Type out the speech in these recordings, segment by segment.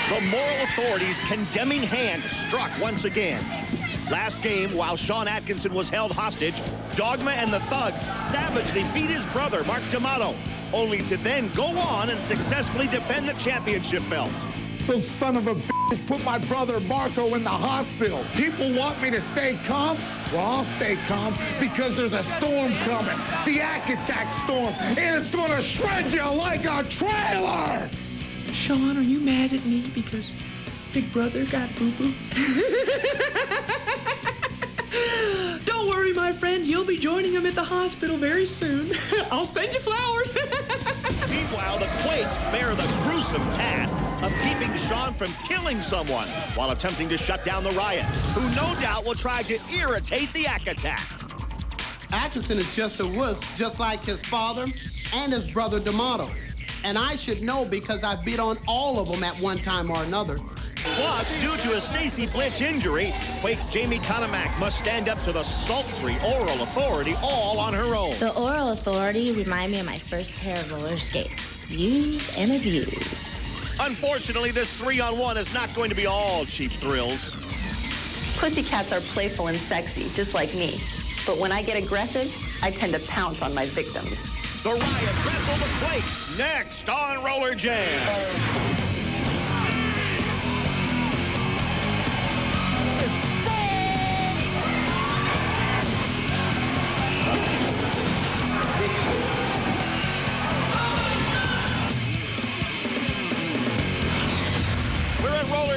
The moral authorities' condemning hand struck once again. Last game, while Sean Atkinson was held hostage, Dogma and the Thugs savagely beat his brother, Mark D'Amato, only to then go on and successfully defend the championship belt. The son of a bitch put my brother Marco in the hospital. People want me to stay calm? Well, I'll stay calm because there's a storm coming. The Attack storm, and it's gonna shred you like a trailer! Sean, are you mad at me because Big Brother got boo-boo? Don't worry, my friend. You'll be joining him at the hospital very soon. I'll send you flowers. Meanwhile, the Quakes bear the gruesome task of keeping Sean from killing someone while attempting to shut down the Riot, who no doubt will try to irritate the Attack. Atkinson is just a wuss, just like his father and his brother D'Amato. And I should know because I've beat on all of them at one time or another. Plus, due to a Stacy Blitch injury, Quake's Jamie Conamack must stand up to the sultry Oral Authority all on her own. The Oral Authority remind me of my first pair of roller skates. Used and abused. Unfortunately, this 3-on-1 is not going to be all cheap thrills. Pussycats are playful and sexy, just like me. But when I get aggressive, I tend to pounce on my victims. The Riot wrestle the Quakes next on Roller Jam.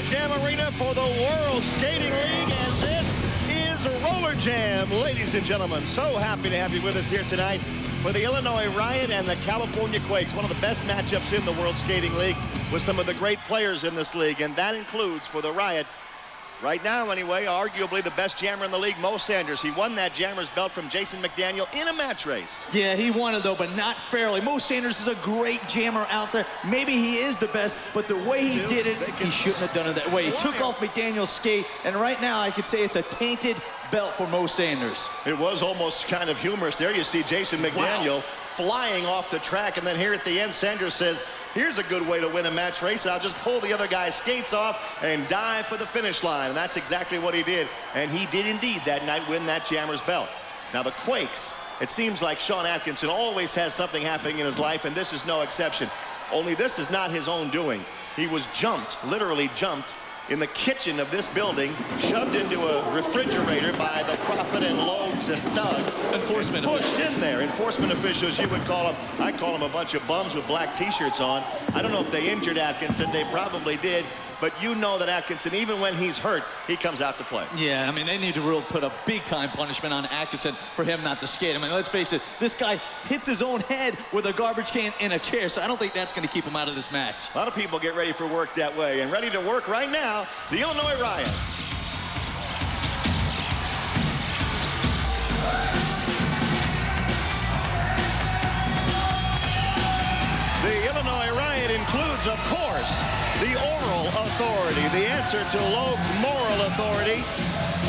Jam Arena for the World Skating League, and this is Roller Jam. Ladies and gentlemen, so happy to have you with us here tonight for the Illinois Riot and the California Quakes. One of the best matchups in the World Skating League with some of the great players in this league, and that includes for the Riot, right now anyway, arguably the best jammer in the league, Mo Sanders. He won that jammer's belt from Jason McDaniel in a match race. Yeah, he won it though, but not fairly. Mo Sanders is a great jammer out there. Maybe he is the best, but the way he did it, he shouldn't have done it that way. He took off McDaniel's skate, and right now I could say it's a tainted belt for Mo Sanders. It was almost kind of humorous. There you see Jason McDaniel flying off the track, and then here at the end, Sanders says, here's a good way to win a match race. I'll just pull the other guy's skates off and dive for the finish line. And that's exactly what he did. And he did indeed that night win that jammer's belt. Now the Quakes, it seems like Sean Atkinson always has something happening in his life, and this is no exception. Only this is not his own doing. He was jumped, literally jumped, in the kitchen of this building, shoved into a refrigerator by the Prophet and Logs and Thugs. Enforcement pushed in there. Enforcement officials, you would call them. I call them a bunch of bums with black T-shirts on. I don't know if they injured Atkinson. They probably did. But you know that Atkinson, even when he's hurt, he comes out to play. Yeah, I mean, they need to really put a big-time punishment on Atkinson for him not to skate. I mean, let's face it, this guy hits his own head with a garbage can in a chair, so I don't think that's going to keep him out of this match. A lot of people get ready for work that way, and ready to work right now, the Illinois Riot. The Illinois Riot includes, of course, the Oral Authority, the answer to Loeb's Moral Authority.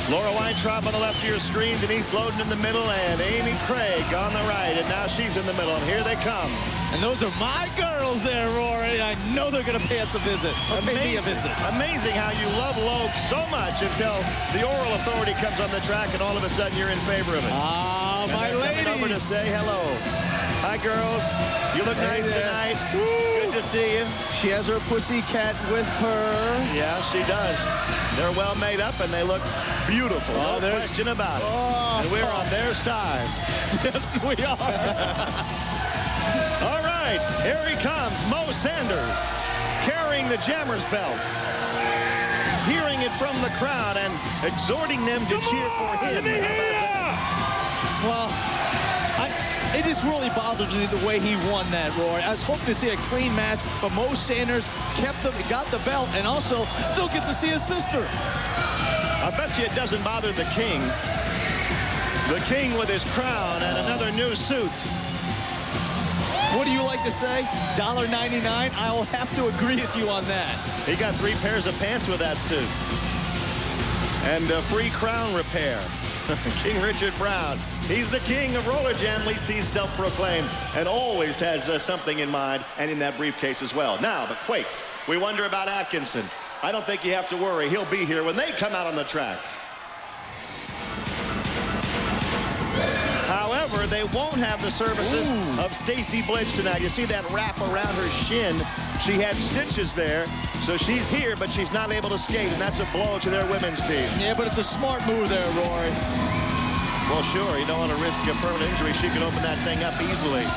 Laura Weintraub on the left of your screen, Denise Loden in the middle, and Amy Craig on the right. And now she's in the middle, and here they come. And those are my girls there, Rory. I know they're going to pay us a visit. Pay me a visit. Amazing how you love Loeb so much until the Oral Authority comes on the track, and all of a sudden you're in favor of it. Ah, my ladies. Over to say hello. Hi, girls. You look nice tonight. Woo. Good to see you. She has her pussycat with her. Yeah, she does. They're well made up, and they look beautiful. No question about it. And we're on their side. Yes, we are. All right, here he comes, Mo Sanders, carrying the jammer's belt, hearing it from the crowd and exhorting them to cheer for him. How about that? Well, it just really bothered me the way he won that, Rory. I was hoping to see a clean match, but Mo Sanders got the belt, and also still gets to see his sister. I bet you it doesn't bother the king. The king with his crown and another new suit. What do you like to say? $1.99? I will have to agree with you on that. He got 3 pairs of pants with that suit. And a free crown repair. King Richard Brown. He's the king of roller jam, at least he's self-proclaimed, and always has something in mind, and in that briefcase as well. Now, the Quakes. We wonder about Atkinson. I don't think you have to worry. He'll be here when they come out on the track. However, they won't have the services of Stacy Blitch tonight. You see that wrap around her shin. She had stitches there, so she's here, but she's not able to skate, and that's a blow to their women's team. Yeah, but it's a smart move there, Rory. Well, sure, you don't want to risk a permanent injury. She can open that thing up easily.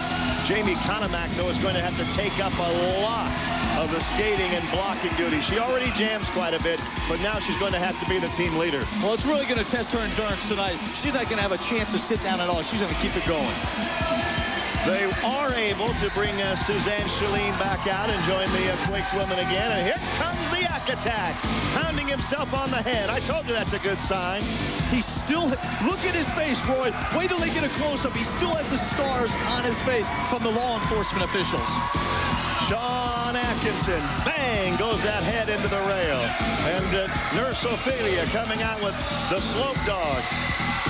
Jamie Konomak, though, is going to have to take up a lot of the skating and blocking duty. She already jams quite a bit, but now she's going to have to be the team leader. Well, it's really going to test her endurance tonight. She's not going to have a chance to sit down at all. She's going to keep it going. They are able to bring Suzanne Chalene back out and join the Quakes women again. And here comes the attack, pounding himself on the head. I told you that's a good sign. He's still, look at his face, Roy. Wait till they get a close-up. He still has the scars on his face from the law enforcement officials. Sean Atkinson, bang, goes that head into the rail. And Nurse Ophelia coming out with the slope dog.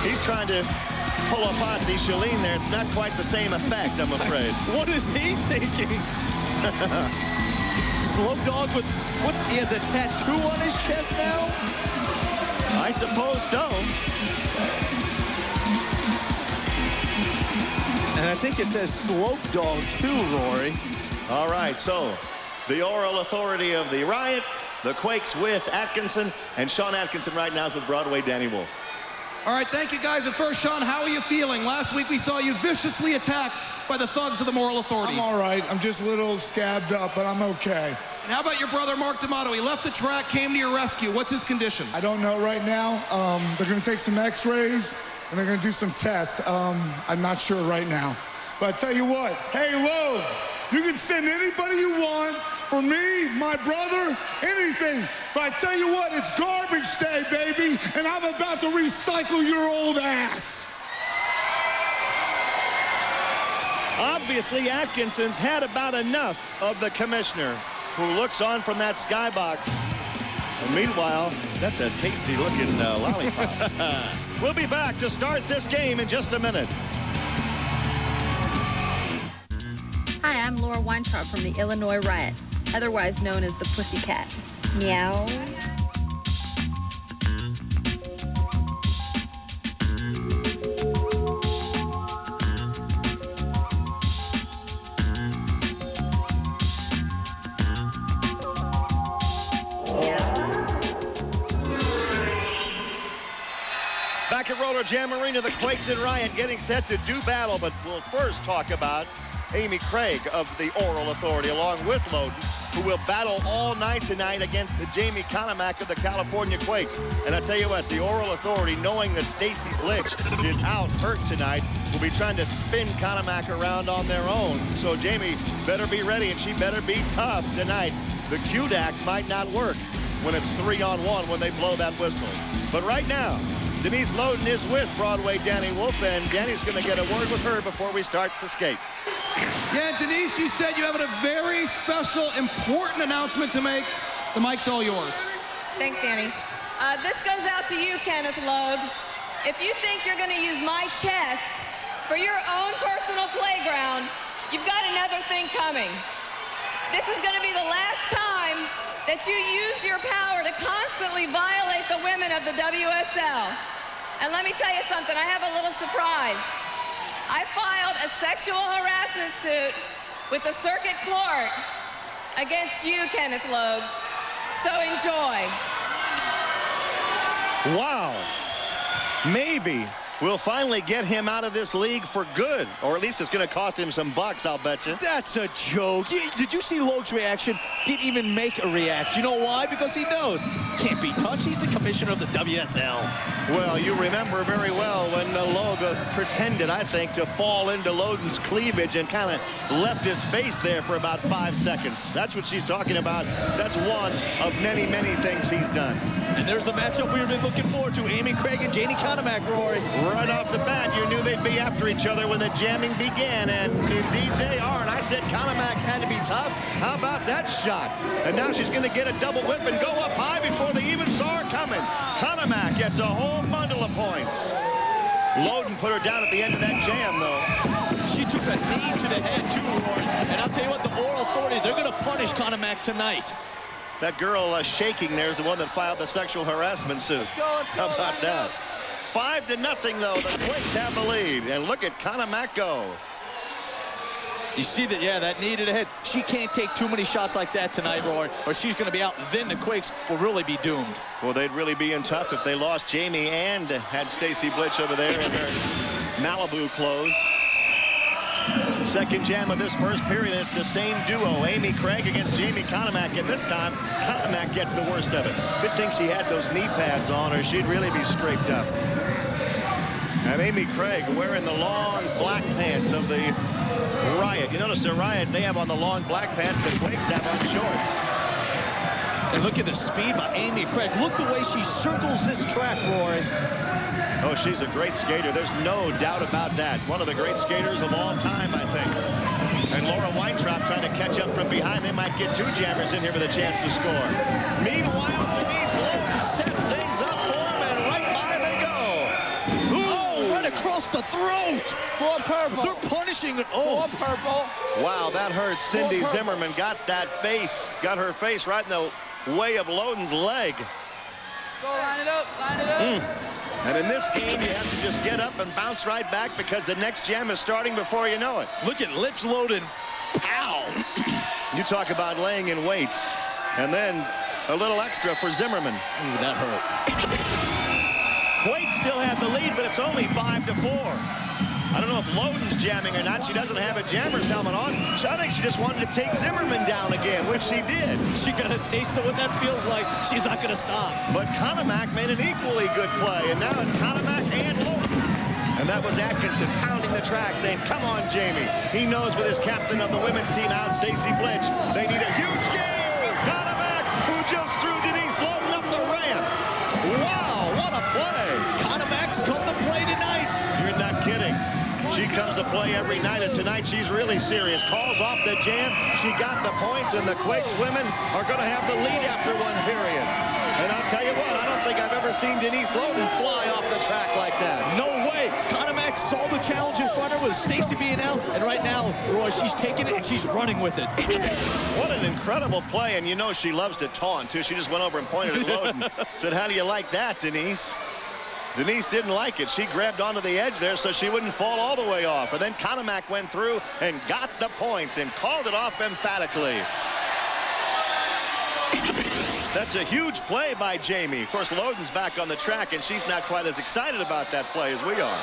He's trying to pull a posse Chalene there. It's not quite the same effect, I'm afraid. What is he thinking? Slope dog with, he has a tattoo on his chest now? I suppose so. And I think it says slope dog too, Rory. All right, so the oral authority of the Riot, the Quakes with Atkinson, and Sean Atkinson right now is with Broadway Danny Wolf. All right, thank you guys. At first, Sean, how are you feeling? Last week we saw you viciously attacked by the thugs of the Moral Authority. I'm all right. I'm just a little scabbed up, but I'm okay. And how about your brother, Mark D'Amato? He left the track, came to your rescue. What's his condition? I don't know right now. They're going to take some x-rays, and they're going to do some tests. I'm not sure right now. But I tell you what, hey, Loeb, you can send anybody you want for me, my brother, anything. But I tell you what, it's garbage day, baby, and I'm about to recycle your old ass. Obviously, Atkinson's had about enough of the commissioner, who looks on from that skybox. And meanwhile, that's a tasty-looking lollipop. We'll be back to start this game in just a minute. Hi, I'm Laura Weintraub from the Illinois Riot, otherwise known as the Pussycat. Meow. Back at Roller Jam Arena, the Quakes and Riot getting set to do battle, but we'll first talk about Amy Craig of the Oral Authority, along with Loden, who will battle all night tonight against Jamie Konomak of the California Quakes. And I tell you what, the Oral Authority, knowing that Stacy Blitch is out hurt tonight, will be trying to spin Konomak around on their own. So Jamie better be ready, and she better be tough tonight. The Q-Dac might not work when it's 3-on-1 when they blow that whistle. But right now, Denise Loden is with Broadway Danny Wolf, and Danny's going to get a word with her before we start to skate. Yeah, Denise, you said you have a very special, important announcement to make. The mic's all yours. Thanks, Danny. This goes out to you, Kenneth Loeb. If you think you're going to use my chest for your own personal playground, you've got another thing coming. This is going to be the last time that you use your power to constantly violate the women of the WSL. And let me tell you something, I have a little surprise. I filed a sexual harassment suit with the circuit court against you, Kenneth Loeb. So enjoy. Wow. Maybe we'll finally get him out of this league for good, or at least it's going to cost him some bucks, I'll bet you. That's a joke. Did you see Loeb's reaction? Didn't even make a reaction. You know why? Because he knows. Can't be touched. He's the commissioner of the WSL. Well, you remember very well when Loeb pretended, I think, to fall into Loden's cleavage and kind of left his face there for about 5 seconds. That's what she's talking about. That's one of many, many things he's done. And there's a matchup we've been looking forward to. Amy Craig and Jamie Konomak, Rory. Right off the bat, you knew they'd be after each other when the jamming began, and indeed they are. And I said Konomak had to be tough. How about that shot? And now she's going to get a double whip and go up high before they even saw her coming. Konomak gets a whole bundle of points. Loden put her down at the end of that jam, though. She took a knee to the head, too, Rory. And I'll tell you what, the oral authorities, they're going to punish Conor Mack tonight. That girl shaking there is the one that filed the sexual harassment suit. Let's go, How about that? 5-0, though. The Quakes have the lead. And look at Conor Mack go. You see that, yeah, that knee to the head. She can't take too many shots like that tonight, Roy, or she's going to be out. Then the Quakes will really be doomed. Well, they'd really be in tough if they lost Jamie and had Stacy Blitch over there in their Malibu clothes. Second jam of this first period. It's the same duo, Amy Craig against Jamie Conomack, and this time Conomack gets the worst of it. Good thing she had those knee pads on, or she'd really be scraped up. And Amy Craig wearing the long black pants of the Riot. You notice the Riot, they have on the long black pants, the Quakes have on shorts. And look at the speed by Amy Craig. Look the way she circles this track, Rory. Oh, she's a great skater. There's no doubt about that. One of the great skaters of all time, I think. And Laura Weintraub trying to catch up from behind. They might get 2 jammers in here with a chance to score. Meanwhile, Denise Loden sets things up for him, and right by they go. Oh, right across the throat. Full purple. They're punishing it. Oh. Full purple. Wow, that hurt. Cindy Zimmerman got her face right in the way of Loden's leg. Go line it up, line it up. And in this game, you have to just get up and bounce right back because the next jam is starting before you know it. Look at Lips Loden. Pow. You talk about laying in wait. And then a little extra for Zimmerman. Ooh, that hurt. Quakes still have the lead, but it's only 5-4. I don't know if Loden's jamming or not. She doesn't have a jammer's helmet on. I think she just wanted to take Zimmerman down again, which she did. She got a taste of what that feels like. She's not going to stop. But Conomack made an equally good play, and now it's Conomack and Loden. And that was Atkinson pounding the track, saying, come on, Jamie. He knows with his captain of the women's team out, Stacy Blitch, they need a huge game with Conomack, who just threw Denise Loden up the ramp. Wow, what a play. Conomack's come to play tonight. You're not kidding. She comes to play every night, and tonight she's really serious. Calls off the jam. She got the points, and the Quakes women are going to have the lead after one period. And I'll tell you what, I don't think I've ever seen Denise Loden fly off the track like that. No way. Conomack saw the challenge in front of her with Stacy being out, and right now, Roy, she's taking it and she's running with it. What an incredible play, and you know she loves to taunt, too. She just went over and pointed at Loden. Said, how do you like that, Denise? Denise didn't like it. She grabbed onto the edge there so she wouldn't fall all the way off. And then Conomack went through and got the points and called it off emphatically. That's a huge play by Jamie. Of course, Loden's back on the track, and she's not quite as excited about that play as we are.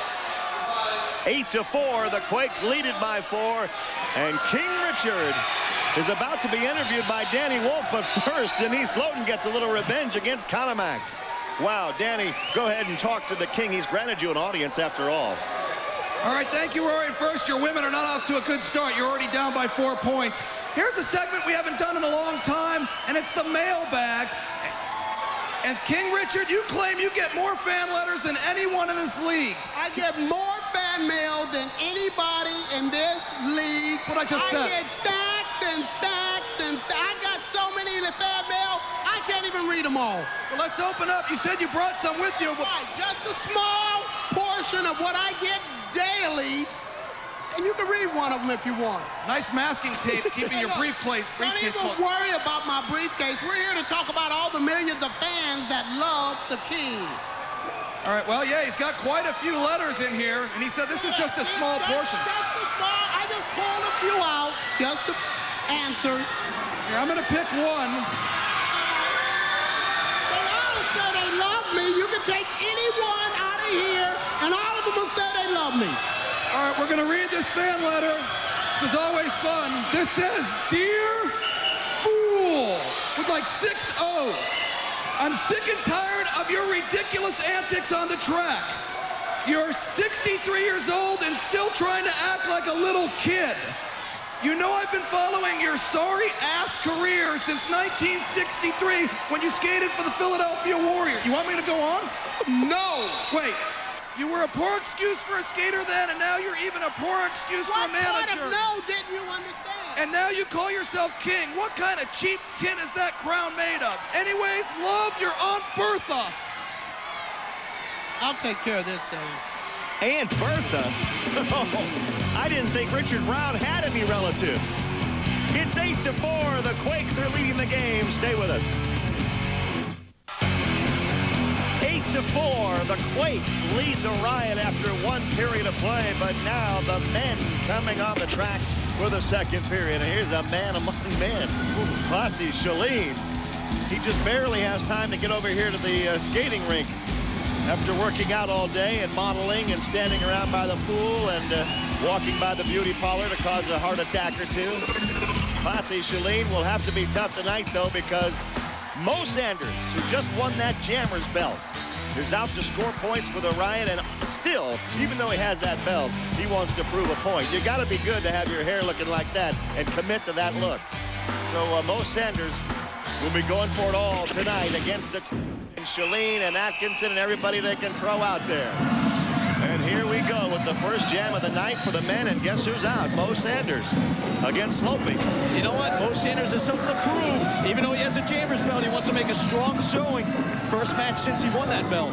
8-4, the Quakes lead it by 4. And King Richard is about to be interviewed by Danny Wolf, but first, Denise Loden gets a little revenge against Conomack. Wow, Danny, go ahead and talk to the King. He's granted you an audience after all. All right, thank you, Rory. First, your women are not off to a good start. You're already down by 4 points. Here's a segment we haven't done in a long time, and it's the mailbag. And King Richard, you claim you get more fan letters than anyone in this league. I get more fan mail than anybody in this league. What I just said. I get stacks and stacks and stacks. I got so many fan mail, I can't even read them all. Well, let's open up. You said you brought some with you. Right, just a small portion of what I get daily. And you can read one of them if you want. Nice masking tape keeping your briefcase Don't even worry about my briefcase. We're here to talk about all the millions of fans that love the King. All right, well, yeah, he's got quite a few letters in here, and he said this is just a small portion. Just a small, I just pulled a few out just to answer. Here, I'm going to pick one. They all say they love me. You can take anyone out of here, and all of them will say they love me. All right, we're going to read this fan letter. This is always fun. This says, Dear Fool, with like 6 O's. I'm sick and tired of your ridiculous antics on the track. You're 63 years old and still trying to act like a little kid. You know I've been following your sorry-ass career since 1963 when you skated for the Philadelphia Warriors. You want me to go on? No. Wait. You were a poor excuse for a skater then, and now you're even a poor excuse for a manager. What part of no didn't you understand? And now you call yourself king. What kind of cheap tin is that crown made of? Anyways, love your Aunt Bertha. I'll take care of this thing. Aunt Bertha? I didn't think Richard Brown had any relatives. It's 8-4. The Quakes are leading the game. Stay with us. 8-4. The Quakes lead the Riot after 1 period of play, but now the men coming on the track for the 2nd period. And here's a man among men, Posse Shalene. He just barely has time to get over here to the skating rink after working out all day and modeling and standing around by the pool and walking by the beauty parlor to cause a heart attack or two. Posse Shalene will have to be tough tonight, though, because Mo Sanders, who just won that Jammers belt, is out to score points for the Riot, and still, even though he has that belt, he wants to prove a point. You got to be good to have your hair looking like that and commit to that look. So Mo Sanders will be going for it all tonight against the Shalene and Atkinson and everybody they can throw out there. And here we go with the first jam of the night for the men, and guess who's out? Mo Sanders against Slopey. You know what? Mo Sanders has something to prove. Even though he has a Jammers belt, he wants to make a strong showing. First match since he won that belt.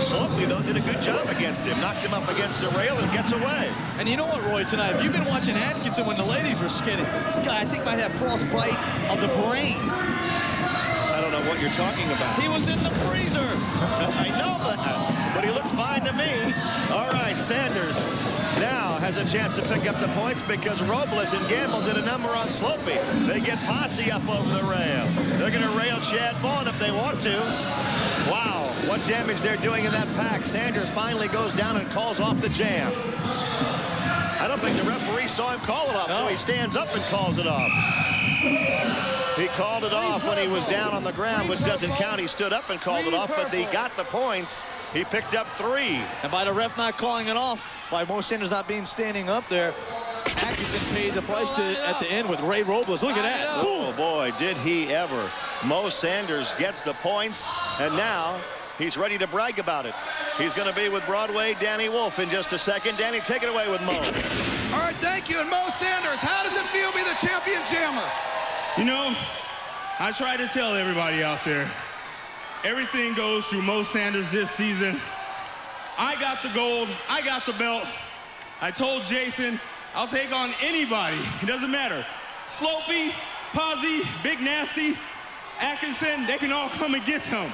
Slopey, though, did a good job against him. Knocked him up against the rail and gets away. And you know what, Roy, tonight, if you've been watching Atkinson when the ladies were skating, this guy, I think, might have frostbite of the brain. I don't know what you're talking about. He was in the freezer. I know that, but he looks fine to me. All right, Sanders now has a chance to pick up the points because Robles and Gamble did a number on Slopey. They get Posse up over the rail. They're going to rail Chad Vaughn if they want to. Wow, what damage they're doing in that pack. Sanders finally goes down and calls off the jam. I don't think the referee saw him call it off, so he stands up and calls it off. He called it off when he was down on the ground, which doesn't count. He stood up and called it off, but he got the points. He picked up 3. And by the ref not calling it off, by Mo Sanders not being standing up there, Atkinson paid the price at the end with Ray Robles. Look at that. Oh, boy, did he ever. Mo Sanders gets the points, and now he's ready to brag about it. He's going to be with Broadway Danny Wolf in just a second. Danny, take it away with Mo. All right, thank you. And Mo Sanders, how does it feel to be the champion jammer? You know, I try to tell everybody out there, everything goes through Mo Sanders this season. I got the gold, I got the belt. I told Jason, I'll take on anybody, it doesn't matter. Slopey, Posse, Big Nasty, Atkinson, they can all come and get him.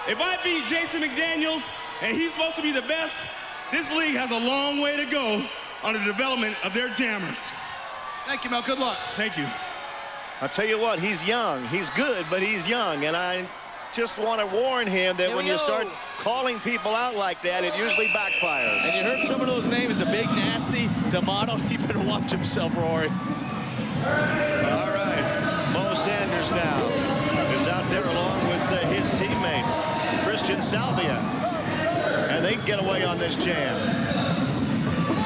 If I beat Jason McDaniels and he's supposed to be the best, this league has a long way to go on the development of their jammers. Thank you, Mel. Good luck. Thank you. I'll tell you what, he's young. He's good, but he's young. And I just want to warn him that when you start calling people out like that, it usually backfires. And you heard some of those names, the Big Nasty, D'Amato. He better watch himself, Rory. All right, Mo Sanders now is out there along with his teammate, Christian Salvia. And they get away on this jam.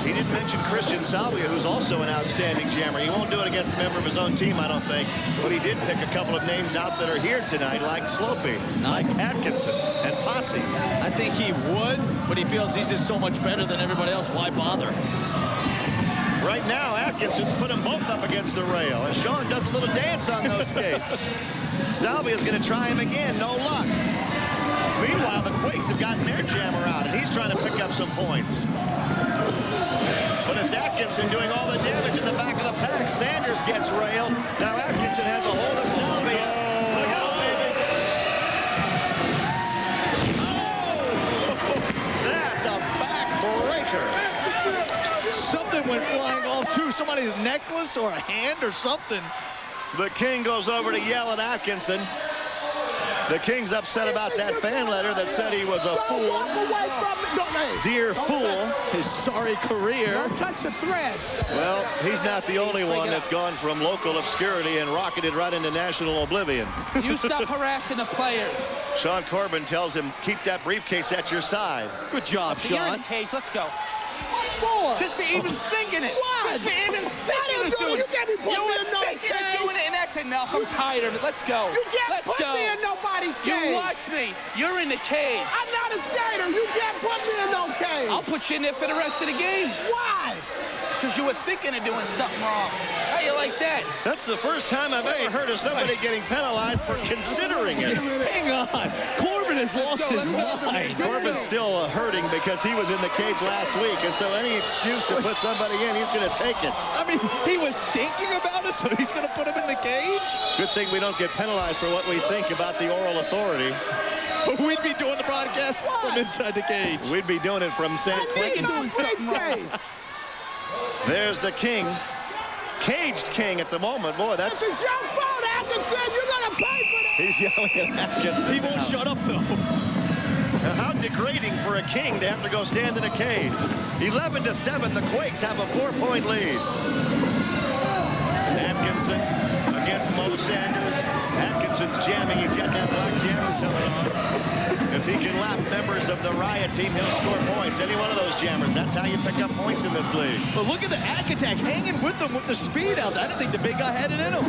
He didn't mention Christian Salvia, who's also an outstanding jammer. He won't do it against a member of his own team, I don't think. But he did pick a couple of names out that are here tonight, like Slopey, like Atkinson, and Posse. I think he would, but he feels he's just so much better than everybody else. Why bother? Right now, Atkinson's put them both up against the rail, and Sean does a little dance on those skates. Salvia's going to try him again, no luck. Meanwhile, the Quakes have gotten their jammer out, and he's trying to pick up some points. But it's Atkinson doing all the damage in the back of the pack. Sanders gets railed. Now Atkinson has a hold of Salvia. Look out, baby. Oh! That's a backbreaker. Something went flying off, too. Somebody's necklace or a hand or something. The King goes over to yell at Atkinson. The King's upset about that fan letter that said he was a fool. Dear fool. His sorry career. Don't touch the threads. Well, he's not the only one that's gone from local obscurity and rocketed right into national oblivion. You stop harassing the players. Sean Corbin tells him, keep that briefcase at your side. Good job, You're in Sean. the cage. Let's go. Boy. Just for even thinking it. Why? Just for even thinking of doing it. You can't be putting me in no thinking of cage. doing it, and that's enough. I'm tired of it. Let's go. You can't Let's put go. me in nobody Nobody's cage. You watch me. You're in the cage. I'm not a skater. You can't put me in no cage. I'll put you in there for the rest of the game. Why? Because you were thinking of doing something wrong. How you like that? That's the first time I've ever heard of somebody getting penalized for considering it. Hang on. Corbin has lost his mind. Corbin's still hurting because he was in the cage last week, and so any excuse to put somebody in, he's going to take it. I mean, he was thinking about it, so he's going to put him in the cage? Good thing we don't get penalized for what we think about the oral authority. We'd be doing the broadcast from inside the cage. We'd be doing it from San Quentin. There's the king. Caged king at the moment. Boy, that's... It's your fault, Atkinson. You're going to pay for that. He's yelling at Atkinson. He won't shut up, though. Now, how degrading for a king to have to go stand in a cage. 11-7, the Quakes have a 4-point lead. Atkinson against Mo Sanders. Atkinson's jamming. He's got that black jammer's helmet on. If he can lap members of the Riot team, he'll score points. Any one of those jammers. That's how you pick up points in this league. But look at the Attack hanging with them with the speed out there. I didn't think the big guy had it in him.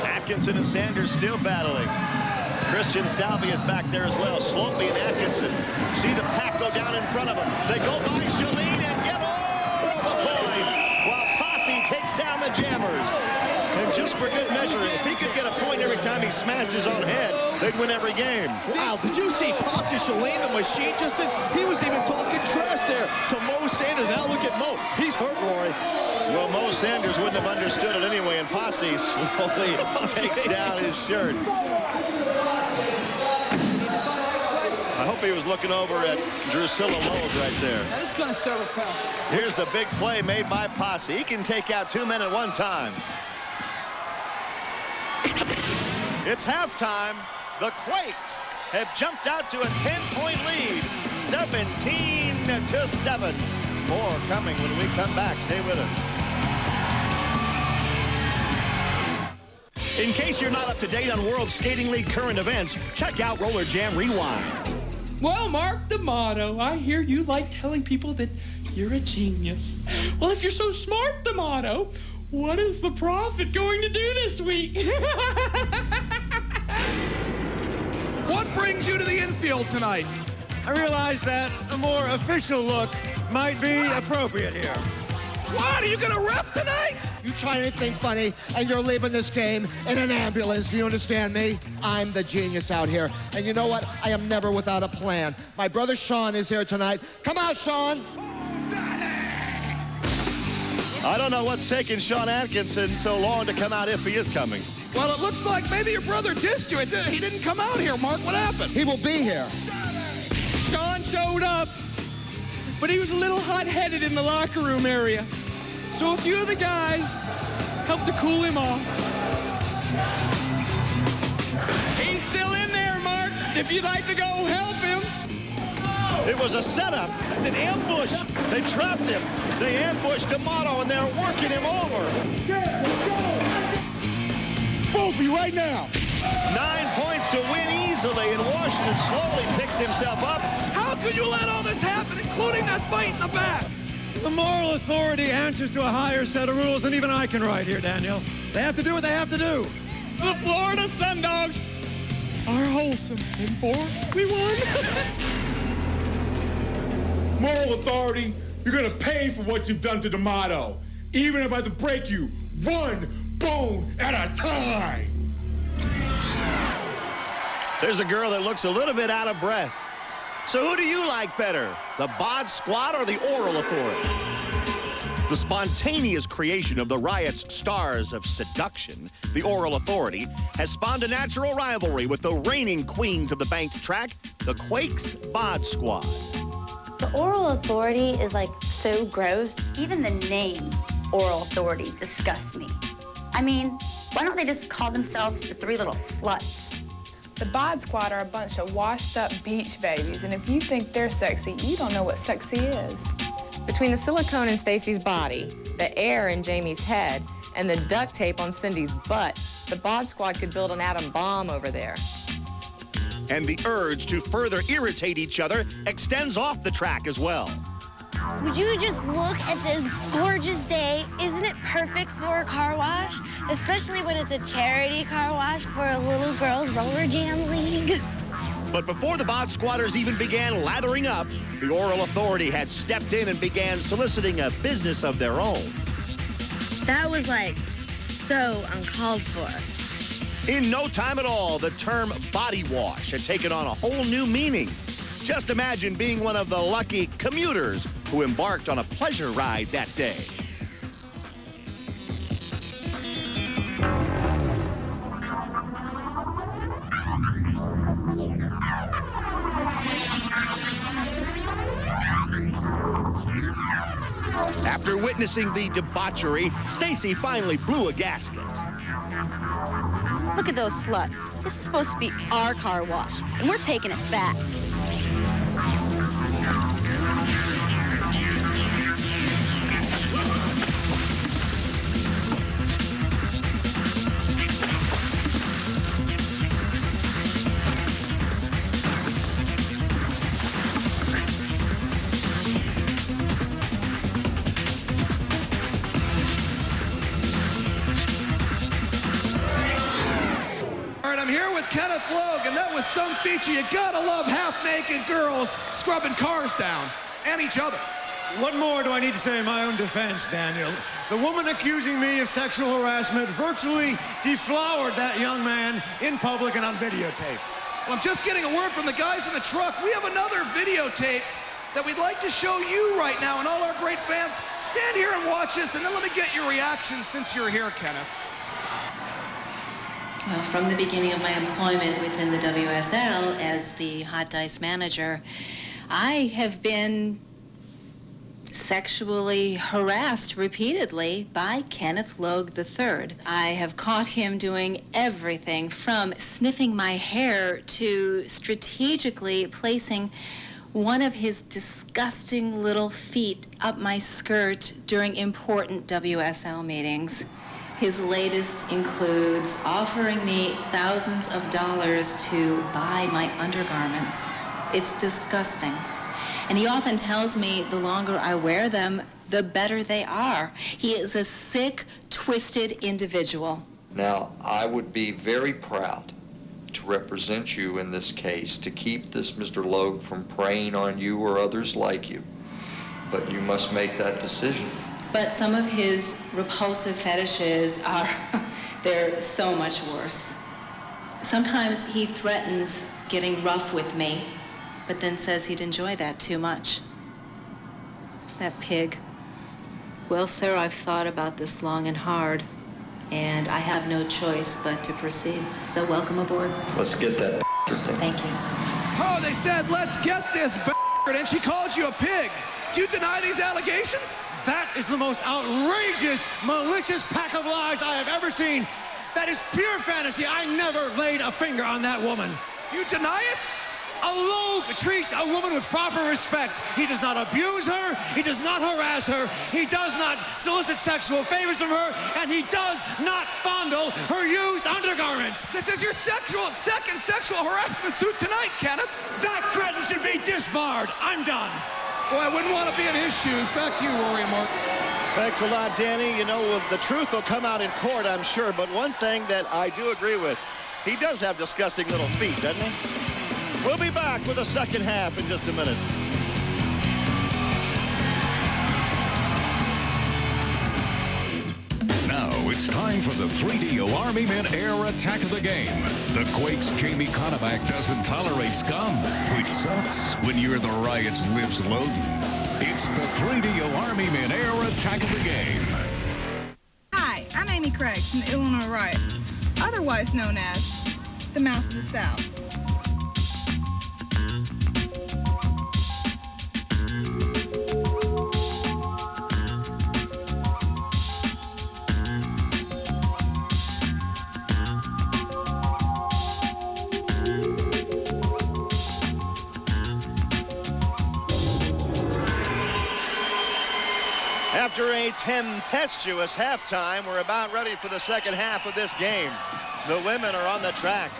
Atkinson and Sanders still battling. Christian Salvi is back there as well. Slopey and Atkinson. See the pack go down in front of them. They go by Shalene and get all the points while Posse takes down the jammers. And just for good measure, if he could get a point every time he smashed his own head, they'd win every game. Wow, did you see Posse Shalane, the machine, Justin? He was even talking trash there to Mo Sanders. Now look at Mo. He's hurt, Rory. Well, Mo Sanders wouldn't have understood it anyway, and Posse slowly takes down his shirt. I hope he was looking over at Drusilla Loeb right there. That's going to serve a foul. Here's the big play made by Posse. He can take out 2 men at one time. It's halftime. The Quakes have jumped out to a 10-point lead, 17-7. More coming when we come back. Stay with us. In case you're not up to date on World Skating League current events, check out Roller Jam Rewind. Well, Mark D'Amato, I hear you like telling people that you're a genius. Well, if you're so smart, D'Amato, what is the Prophet going to do this week? What brings you to the infield tonight? I realize that a more official look might be appropriate here. What? Are you going to ref tonight? You try anything funny, and you're leaving this game in an ambulance. Do you understand me? I'm the genius out here. And you know what? I am never without a plan. My brother Sean is here tonight. Come out, Sean. I don't know what's taking Sean Atkinson so long to come out if he is coming. Well, it looks like maybe your brother dissed you. He didn't come out here, Mark. What happened? He will be here. Sean showed up, but he was a little hot-headed in the locker room area. So a few of the guys helped to cool him off. He's still in there, Mark, if you'd like to go help him. It was a setup. It's an ambush. They trapped him. They ambushed D'Amato, and they're working him over. Both of you right now. 9 points to win easily, and Washington slowly picks himself up. How could you let all this happen, including that fight in the back? The moral authority answers to a higher set of rules than even I can write here, Daniel. They have to do what they have to do. The Florida Sundogs are wholesome. In 4, we won. Moral authority, you're going to pay for what you've done to D'Amato, even if I have to break you one bone at a time. There's a girl that looks a little bit out of breath. So who do you like better, the Bod Squad or the Oral Authority? The spontaneous creation of the Riot's stars of seduction, the Oral Authority, has spawned a natural rivalry with the reigning queens of the banked track, the Quakes Bod Squad. The Oral Authority is like so gross. Even the name Oral Authority disgusts me. I mean, why don't they just call themselves the Three Little Sluts? The Bod Squad are a bunch of washed-up beach babies, and if you think they're sexy, you don't know what sexy is. Between the silicone in Stacy's body, the air in Jamie's head, and the duct tape on Cindy's butt, the Bod Squad could build an atom bomb over there. And the urge to further irritate each other extends off the track as well. Would you just look at this gorgeous day? Isn't it perfect for a car wash? Especially when it's a charity car wash for a little girls' roller jam league. But before the Bod Squatters even began lathering up, the Oral Authority had stepped in and began soliciting a business of their own. That was like so uncalled for. In no time at all, the term body wash had taken on a whole new meaning. Just imagine being one of the lucky commuters who embarked on a pleasure ride that day. After witnessing the debauchery, Stacy finally blew a gasket. Look at those sluts. This is supposed to be our car wash, and we're taking it back. I'm here with Kenneth Logue, and that was some feature. You gotta love half-naked girls scrubbing cars down, and each other. What more do I need to say in my own defense, Daniel? The woman accusing me of sexual harassment virtually deflowered that young man in public and on videotape. Well, I'm just getting a word from the guys in the truck. We have another videotape that we'd like to show you right now, and all our great fans. Stand here and watch this, and then let me get your reaction since you're here, Kenneth. Well, from the beginning of my employment within the WSL as the hot dice manager, I have been sexually harassed repeatedly by Kenneth Logue III. I have caught him doing everything from sniffing my hair to strategically placing one of his disgusting little feet up my skirt during important WSL meetings. His latest includes offering me thousands of dollars to buy my undergarments. It's disgusting. And he often tells me the longer I wear them, the better they are. He is a sick, twisted individual. Now, I would be very proud to represent you in this case, to keep this Mr. Logue from preying on you or others like you. But you must make that decision. But some of his repulsive fetishes are, they're so much worse. Sometimes he threatens getting rough with me, but then says he'd enjoy that too much. That pig. Well, sir, I've thought about this long and hard, and I have no choice but to proceed. So welcome aboard. Let's get that thing. Thank you. Oh, they said, let's get this and she called you a pig. Do you deny these allegations? That is the most outrageous, malicious pack of lies I have ever seen. That is pure fantasy. I never laid a finger on that woman. Do you deny it? A Logue treats a woman with proper respect. He does not abuse her. He does not harass her. He does not solicit sexual favors from her. And he does not fondle her used undergarments. This is your second sexual harassment suit tonight, Kenneth. That cretin should be disbarred. I'm done. Boy, I wouldn't want to be in his shoes. Back to you, Rory and Mark. Thanks a lot, Danny. You know, the truth will come out in court, I'm sure. But one thing that I do agree with, he does have disgusting little feet, doesn't he? We'll be back with the second half in just a minute. Now it's time for the 3DO Army Men Air Attack of the Game. The Quakes' Jamie Conavac doesn't tolerate scum, which sucks when you're the Riot's Lives Loden. It's the 3DO Army Men Air Attack of the Game. Hi, I'm Amy Craig from the Illinois Riot, otherwise known as the Mouth of the South. After a tempestuous halftime, we're about ready for the second half of this game. The women are on the track.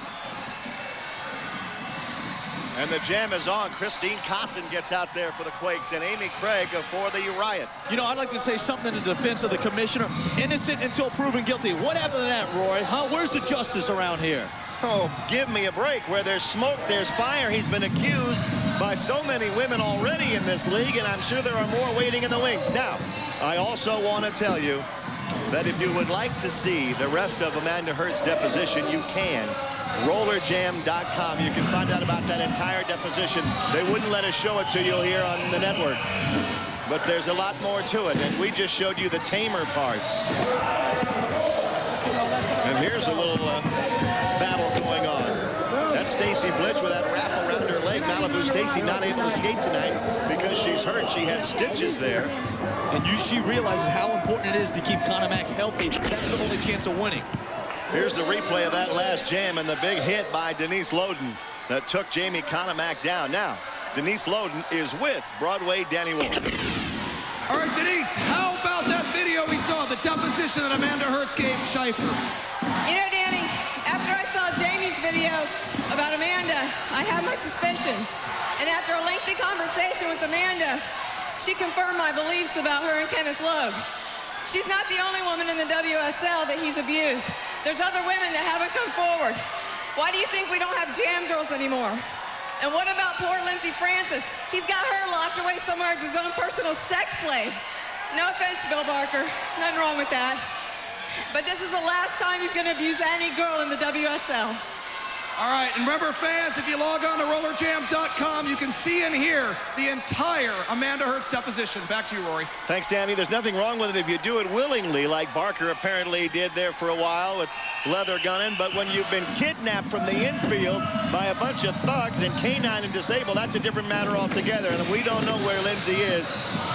And the jam is on. Christine Cosson gets out there for the Quakes, and Amy Craig for the Riot. You know, I'd like to say something in defense of the commissioner. Innocent until proven guilty. What happened to that, Roy? Huh? Where's the justice around here? Oh, give me a break. Where there's smoke, there's fire. He's been accused by so many women already in this league, and I'm sure there are more waiting in the wings. Now, I also want to tell you that if you would like to see the rest of Amanda Hurt's deposition, you can. RollerJam.com. You can find out about that entire deposition. They wouldn't let us show it to you here on the network. But there's a lot more to it, and we just showed you the tamer parts. And here's a little battle going on. That's Stacy Blitch with that wrap around her leg. Malibu Stacy not able to skate tonight because she's hurt. She has stitches there. And she realizes how important it is to keep Conomac healthy. That's the only chance of winning. Here's the replay of that last jam and the big hit by Denise Loden that took Jamie Conomac down. Now, Denise Loden is with Broadway Danny Wolf. All right, Denise, how about that video we saw, the deposition that Amanda Hurts gave Schieffer? You know, Danny, after I saw Jamie's video about Amanda, I had my suspicions. And after a lengthy conversation with Amanda, she confirmed my beliefs about her and Kenneth Logue. She's not the only woman in the WSL that he's abused. There's other women that haven't come forward. Why do you think we don't have jam girls anymore? And what about poor Lindsey Francis? He's got her locked away somewhere as his own personal sex slave. No offense, Bill Barker. Nothing wrong with that. But this is the last time he's going to abuse any girl in the WSL. All right, and remember, fans, if you log on to RollerJam.com, you can see and hear the entire Amanda Hurts deposition. Back to you, Rory. Thanks, Danny. There's nothing wrong with it if you do it willingly, like Barker apparently did there for a while with leather gunning. But when you've been kidnapped from the infield by a bunch of thugs and canine and disabled, that's a different matter altogether. And we don't know where Lindsay is,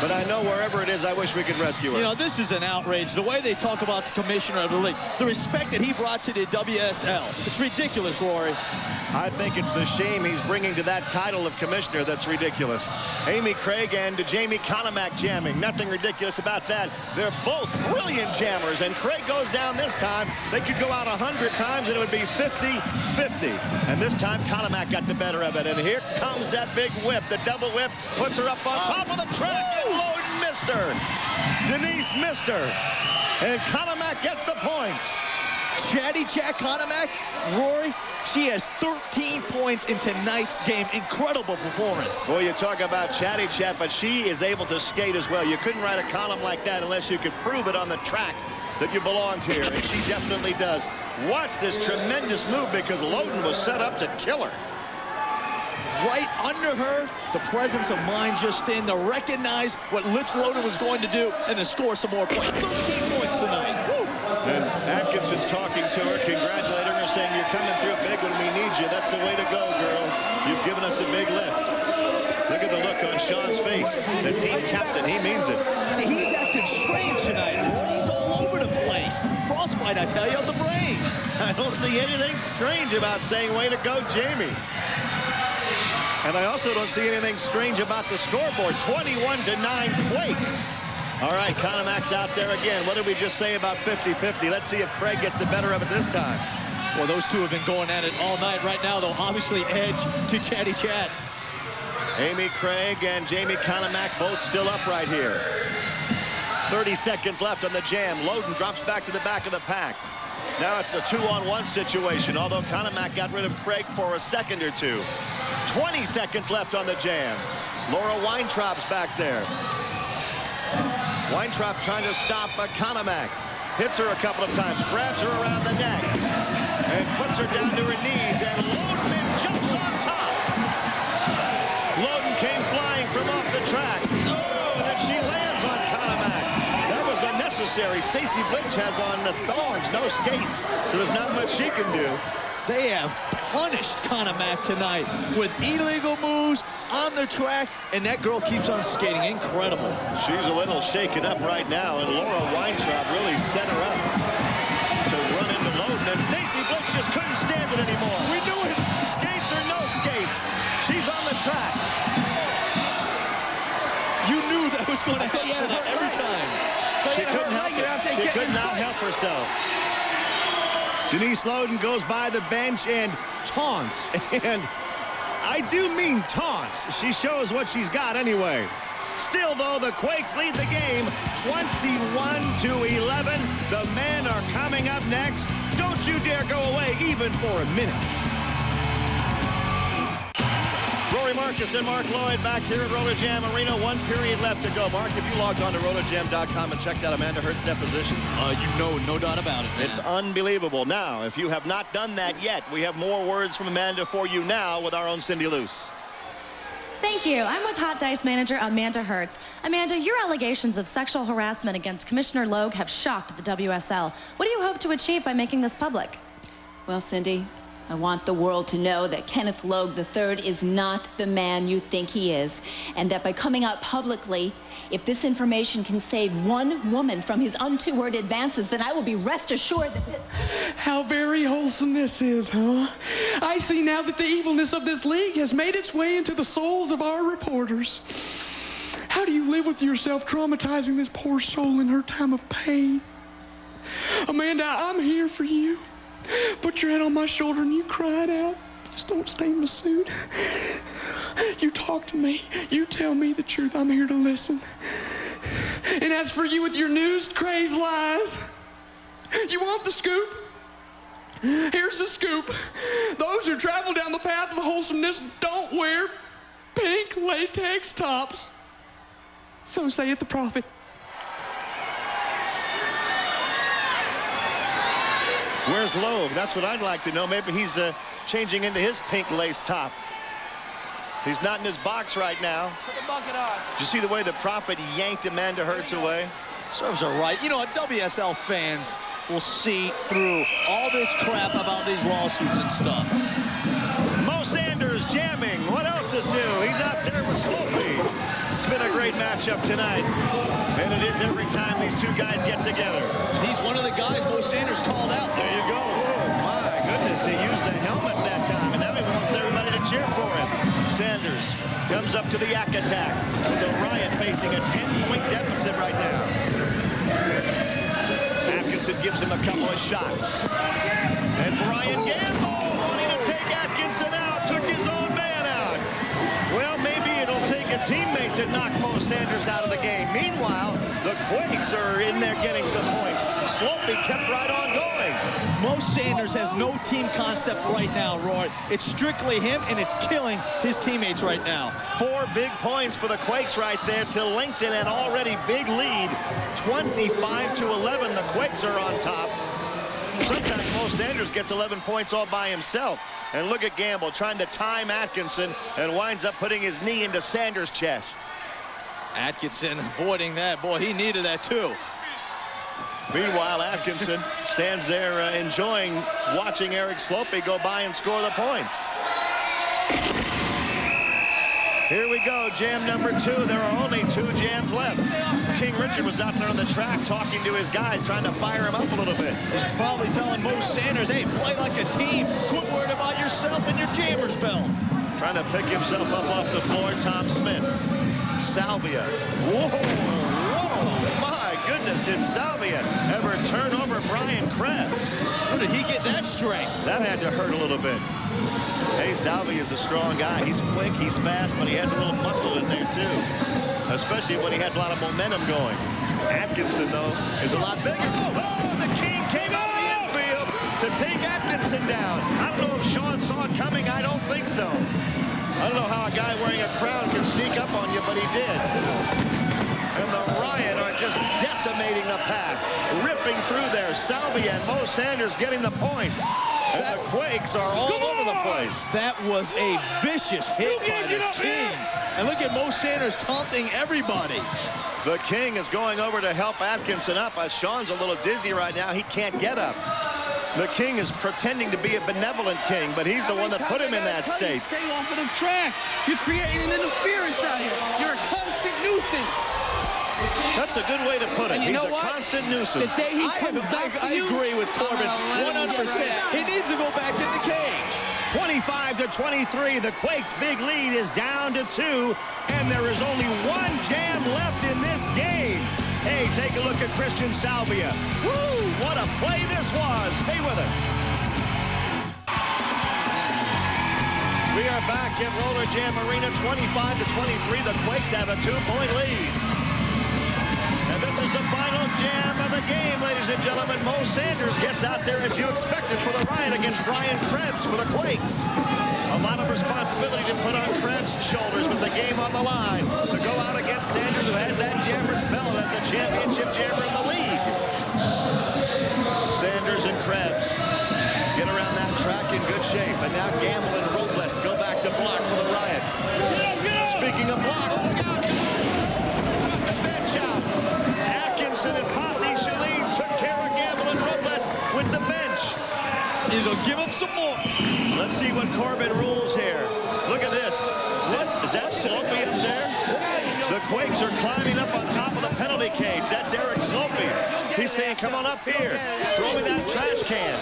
but I know wherever it is, I wish we could rescue her. You know, this is an outrage. The way they talk about the commissioner of the league, the respect that he brought to the WSL. It's ridiculous, Rory. I think it's the shame he's bringing to that title of commissioner that's ridiculous. Amy Craig and Jamie Conomac jamming. Nothing ridiculous about that. They're both brilliant jammers, and Craig goes down this time. They could go out 100 times, and it would be 50-50. And this time, Conomac got the better of it. And here comes that big whip. The double whip puts her up on top of the track, and Loden missed her. Denise missed her. And Conomac gets the points. Chatty Chat Conomac, Rory, she has 13 points in tonight's game. Incredible performance. Boy, you talk about Chatty Chat, but she is able to skate as well. You couldn't write a column like that unless you could prove it on the track that you belonged here, and she definitely does. Watch this tremendous move because Loden was set up to kill her. Right under her, the presence of mind just in to recognize what Lips Loden was going to do and to score some more points. 13 points tonight. Woo! And Atkinson's talking to her, congratulating her, saying, you're coming through big when we need you. That's the way to go, girl. You've given us a big lift. Look at the look on Sean's face. The team captain, he means it. See, he's acting strange tonight. He's all over the place. Frostbite, I tell you, on the brain. I don't see anything strange about saying, way to go, Jamie. And I also don't see anything strange about the scoreboard. 21-9 Quakes. All right, Conomac's out there again. What did we just say about 50-50? Let's see if Craig gets the better of it this time. Well, those two have been going at it all night. Right now, they'll obviously edge to Chatty Chat. Amy Craig and Jamie Conomac both still up right here. 30 seconds left on the jam. Loden drops back to the back of the pack. Now it's a 2-on-1 situation, although Conomac got rid of Craig for a second or two. 20 seconds left on the jam. Laura Weintraub's back there. Weintraub trying to stop Conomac. Hits her a couple of times, grabs her around the neck, and puts her down to her knees, and Loden then jumps on top. Loden came flying from off the track. Oh, and then she lands on Conomac. That was unnecessary. Stacy Blitch has on the thongs, no skates, so there's not much she can do. They have punished Conomac tonight with illegal moves on the track, and that girl keeps on skating. Incredible. She's a little shaken up right now, and Laura Weintraub really set her up to run into Loden, and Stacy Blitz just couldn't stand it anymore. We knew it. Skates or no skates, she's on the track. You knew that was going to happen every time. She couldn't help it. She could not help herself. Denise Loden goes by the bench and taunts, and I do mean taunts. She shows what she's got anyway. Still, though, the Quakes lead the game 21-11. The men are coming up next. Don't you dare go away even for a minute. Rory Marcus and Mark Lloyd back here at Roller Jam Arena. 1 period left to go. Mark, have you logged on to rollerjam.com and checked out Amanda Hurt's deposition? No doubt about it, man. It's unbelievable. Now, if you have not done that yet, we have more words from Amanda for you now with our own Cindy Luce. Thank you. I'm with Hot Dice manager Amanda Hurts. Amanda, your allegations of sexual harassment against Commissioner Logue have shocked the WSL. What do you hope to achieve by making this public? Well, Cindy, I want the world to know that Kenneth Logue III is not the man you think he is, and that by coming out publicly, if this information can save one woman from his untoward advances, then I will be rest assured that... How very wholesome this is, huh? I see now that the evilness of this league has made its way into the souls of our reporters. How do you live with yourself traumatizing this poor soul in her time of pain? Amanda, I'm here for you. Put your head on my shoulder and you cried out. Just don't stain my suit. You talk to me. You tell me the truth. I'm here to listen. And as for you with your news-crazed lies, you want the scoop? Here's the scoop. Those who travel down the path of wholesomeness don't wear pink latex tops. So saith the prophet. Where's Logue? That's what I'd like to know. Maybe he's changing into his pink lace top. He's not in his box right now. Put the bucket on. Did you see the way the prophet yanked Amanda Hurts away? Serves her right. You know what? WSL fans will see through all this crap about these lawsuits and stuff. Mo Sanders jamming. What else is new? He's out there with Slopey. It's been a great matchup tonight. And it is every time these two guys get together. And he's one of the guys Mo Sanders called out. There you go. Oh, my goodness. He used the helmet that time, and now he wants everybody to cheer for him. Sanders comes up to the yak attack with the Riot facing a 10-point deficit right now. Atkinson gives him a couple of shots. And Brian Gamble wanting to take Atkinson out, took his own man out. Well, maybe it'll take a teammate to knock Mo Sanders out of the game. Meanwhile, the Quakes are in there getting some points. Slopey kept right on going. Mo Sanders has no team concept right now, Roy. It's strictly him, and it's killing his teammates right now. 4 big points for the Quakes right there to lengthen an already big lead. 25-11, the Quakes are on top. Sometimes Mo Sanders gets 11 points all by himself. And look at Gamble trying to time Atkinson and winds up putting his knee into Sanders' chest. Atkinson avoiding that. Boy, he needed that too. Meanwhile, Atkinson stands there enjoying watching Eric Slopey go by and score the points. Here we go, jam number 2. There are only 2 jams left. King Richard was out there on the track talking to his guys, trying to fire him up a little bit. He's probably telling Mo Sanders, hey, play like a team. Quit worrying about yourself and your jammer's belt. Trying to pick himself up off the floor, Tom Smith. Salvia. Whoa, whoa, my goodness, did Salvia ever turn over Brian Krebs? Where did he get that strength? That had to hurt a little bit. Hey, Salvia is a strong guy. He's quick, he's fast, but he has a little muscle in there too. Especially when he has a lot of momentum going. Atkinson, though, is a lot bigger. Oh, the King came out of the infield to take Atkinson down. I don't know if Sean saw it coming. I don't think so. I don't know how a guy wearing a crown can sneak up on you, but he did. And the Riot are just decimating the pack, ripping through there. Salvia and Mo Sanders getting the points. And the Quakes are all over the place. That was a vicious hit by the King. And look at Mo Sanders taunting everybody. The King is going over to help Atkinson up. Sean's a little dizzy right now. He can't get up. The King is pretending to be a benevolent king, but he's the one that put him in that state. Stay off of the track. You're creating an interference out here. You're a constant nuisance. That's a good way to put it. He's a constant nuisance. The day he comes back I agree with Corbin 100%. He needs to go back in the cage. 25-23. The Quakes' big lead is down to 2, and there is only 1 jam left in this game. Hey, take a look at Christian Salvia. Woo! What a play this was. Stay with us. We are back at Roller Jam Arena, 25-23. The Quakes have a 2-point lead. And this is the final jam of the game, ladies and gentlemen. Mo Sanders gets out there as you expected for the Riot against Brian Krebs for the Quakes. A lot of responsibility to put on Krebs' shoulders with the game on the line. To go out against Sanders, who has that jammer's belt as the championship jammer in the league. Sanders and Krebs get around that track in good shape. And now Gamble and Robles go back to block for the Riot. Speaking of blocks, look out. Brought the bench out. Atkinson and Posse Shaleen took care of Gamble and Robles with the bench. He's going to give him some more. Let's see what Corbin rules here. Look at this. Is that Slopey up there? The Quakes are climbing up on top of the penalty cage. That's Eric Slopey. He's saying, come on up here. Throw me that trash can.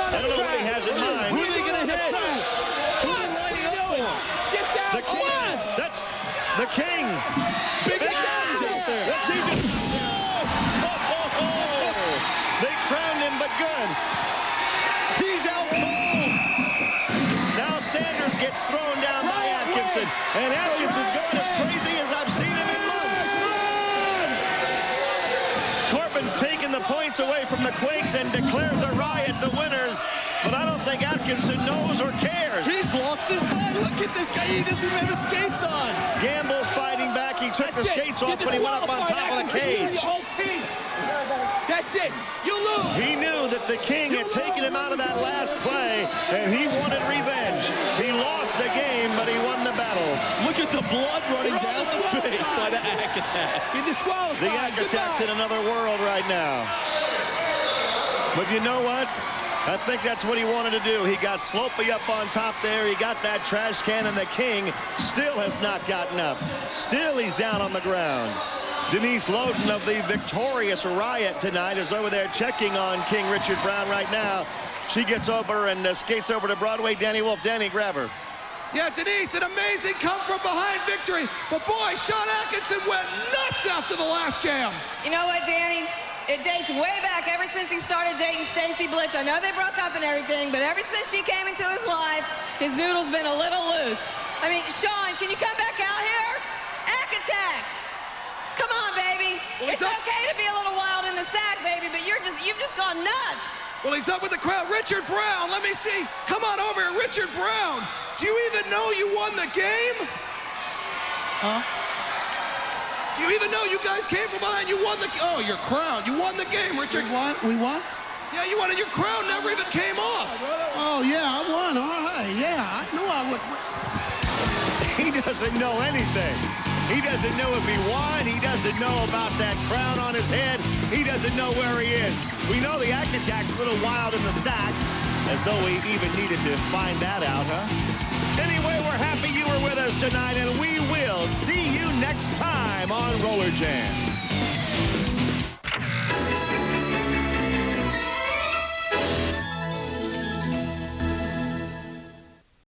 I don't know what he has in mind. Who are they going to hit? Who are they lining up for? The King. That's the King. Big guys out there. What's he doing? They crowned him, but good. He's out cold. Now Sanders gets thrown down by Atkinson. And Atkinson's going as crazy as I've seen him in months. Corbin's taken the points away from the Quakes and declared the Riot the winners. But I don't think Atkinson knows or cares. He's lost his mind. Look at this guy. He doesn't even have his skates on. Gamble's fighting back. He took the skates off when he went up on top of the cage. That's it. You lose. He knew that the King had taken him out of that last play, and he wanted revenge. He lost the game, but he won the battle. Look at the blood running down the face by the Ack Attack. You're disqualified. The Ack Attack's in another world right now. But you know what? I think that's what he wanted to do. He got Slopey up on top there. He got that trash can, and the King still has not gotten up. Still, he's down on the ground. Denise Loden of the victorious Riot tonight is over there checking on King Richard Brown right now. She gets over and skates over to Broadway. Danny Wolf. Danny, grab her. Yeah, Denise, an amazing come-from-behind victory. But, boy, Sean Atkinson went nuts after the last jam. You know what, Danny? It dates way back ever since he started dating Stacy Blitch. I know they broke up and everything, but ever since she came into his life, his noodle's been a little loose. I mean, Sean, can you come back out here? Ack Attack! Come on, baby. Well, it's okay to be a little wild in the sack, baby, but you've just gone nuts. Well, he's up with the crowd. Richard Brown, let me see. Come on over here, Richard Brown. Do you even know you won the game? Huh? Do you even know you guys came from behind? You won the... Oh, your crown. You won the game, Richard. We won? Yeah, you won, and your crown never even came off. Oh, yeah, I won. All right. Yeah, I knew I would. He doesn't know anything. He doesn't know if he won. He doesn't know about that crown on his head. He doesn't know where he is. We know the Ack Attack's a little wild in the sack, as though we even needed to find that out, huh? Anyway, we're happy you were with us tonight, and we will see you next time on Roller Jam.